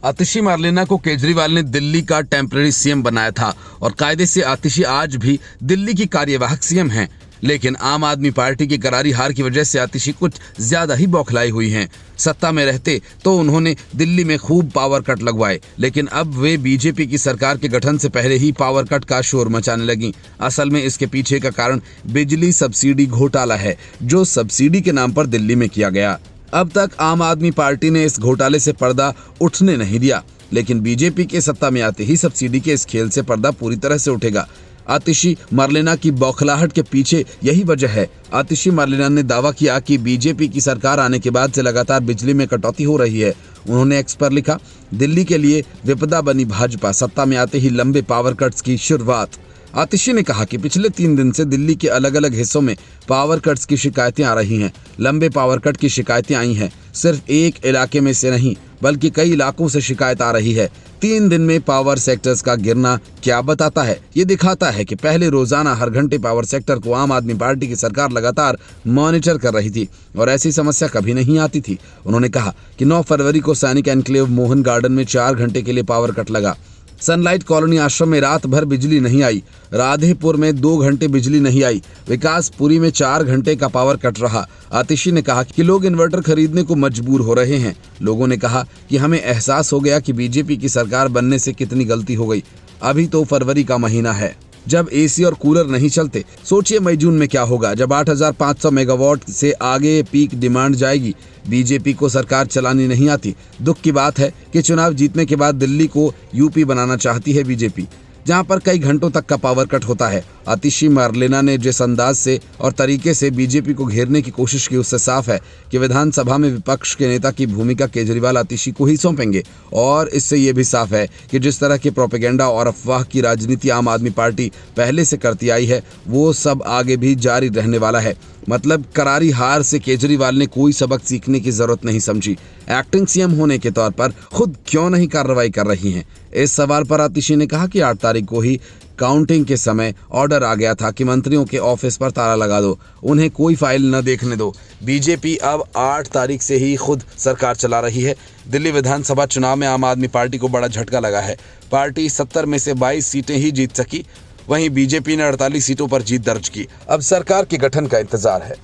आतिशी Marlena को केजरीवाल ने दिल्ली का टेम्पररी सीएम बनाया था और कायदे से आतिशी आज भी दिल्ली की कार्यवाहक सीएम हैं। लेकिन आम आदमी पार्टी की करारी हार की वजह से आतिशी कुछ ज्यादा ही बौखलाई हुई हैं। सत्ता में रहते तो उन्होंने दिल्ली में खूब पावर कट लगवाए, लेकिन अब वे बीजेपी की सरकार के गठन से पहले ही पावर कट का शोर मचाने लगी। असल में इसके पीछे का कारण बिजली सब्सिडी घोटाला है, जो सब्सिडी के नाम पर दिल्ली में किया गया। अब तक आम आदमी पार्टी ने इस घोटाले से पर्दा उठने नहीं दिया, लेकिन बीजेपी के सत्ता में आते ही सब्सिडी के इस खेल से पर्दा पूरी तरह से उठेगा। आतिशी मार्लेना की बौखलाहट के पीछे यही वजह है। आतिशी मार्लेना ने दावा किया कि बीजेपी की सरकार आने के बाद से लगातार बिजली में कटौती हो रही है। उन्होंने एक्स पर लिखा, दिल्ली के लिए विपदा बनी भाजपा, सत्ता में आते ही लंबे पावर कट्स की शुरुआत। आतिशी ने कहा कि पिछले 3 दिन से दिल्ली के अलग अलग हिस्सों में पावर कट्स की शिकायतें आ रही हैं। लंबे पावर कट की शिकायतें आई हैं। सिर्फ एक इलाके में से नहीं, बल्कि कई इलाकों से शिकायत आ रही है। 3 दिन में पावर सेक्टर्स का गिरना क्या बताता है? ये दिखाता है कि पहले रोजाना हर घंटे पावर सेक्टर को आम आदमी पार्टी की सरकार लगातार मॉनिटर कर रही थी और ऐसी समस्या कभी नहीं आती थी। उन्होंने कहा कि 9 फरवरी को सैनिक एनक्लेव मोहन गार्डन में 4 घंटे के लिए पावर कट लगा। सनलाइट कॉलोनी आश्रम में रात भर बिजली नहीं आई। राधेपुर में 2 घंटे बिजली नहीं आई। विकासपुरी में 4 घंटे का पावर कट रहा। आतिशी ने कहा कि लोग इन्वर्टर खरीदने को मजबूर हो रहे हैं। लोगों ने कहा कि हमें एहसास हो गया कि बीजेपी की सरकार बनने से कितनी गलती हो गई। अभी तो फरवरी का महीना है, जब एसी और कूलर नहीं चलते। सोचिए मई जून में क्या होगा, जब 8500 मेगावाट से आगे पीक डिमांड जाएगी। बीजेपी को सरकार चलानी नहीं आती। दुख की बात है कि चुनाव जीतने के बाद दिल्ली को यूपी बनाना चाहती है बीजेपी, जहां पर कई घंटों तक का पावर कट होता है। आतिशी मार्लेना ने जिस अंदाज से और तरीके से बीजेपी को घेरने की कोशिश की, उससे साफ है कि विधानसभा में विपक्ष के नेता की भूमिका केजरीवाल आतिशी को ही सौंपेंगे। और इससे ये भी साफ है कि जिस तरह के प्रोपेगेंडा और अफवाह की राजनीति आम आदमी पार्टी पहले से करती आई है, वो सब आगे भी जारी रहने वाला है। मतलब करारी हार से केजरीवाल ने कोई सबक सीखने की जरूरत नहीं समझी। एक्टिंग सीएम होने के तौर पर खुद क्यों नहीं कार्रवाई कर रही हैं? इस सवाल पर आतिशी ने कहा कि 8 तारीख को ही काउंटिंग के समय ऑर्डर आ गया था कि मंत्रियों के ऑफिस पर ताला लगा दो, उन्हें कोई फाइल न देखने दो। बीजेपी अब 8 तारीख से ही खुद सरकार चला रही है। दिल्ली विधानसभा चुनाव में आम आदमी पार्टी को बड़ा झटका लगा है। पार्टी 70 में से 22 सीटें ही जीत सकी, वहीं बीजेपी ने 48 सीटों पर जीत दर्ज की। अब सरकार के गठन का इंतजार है।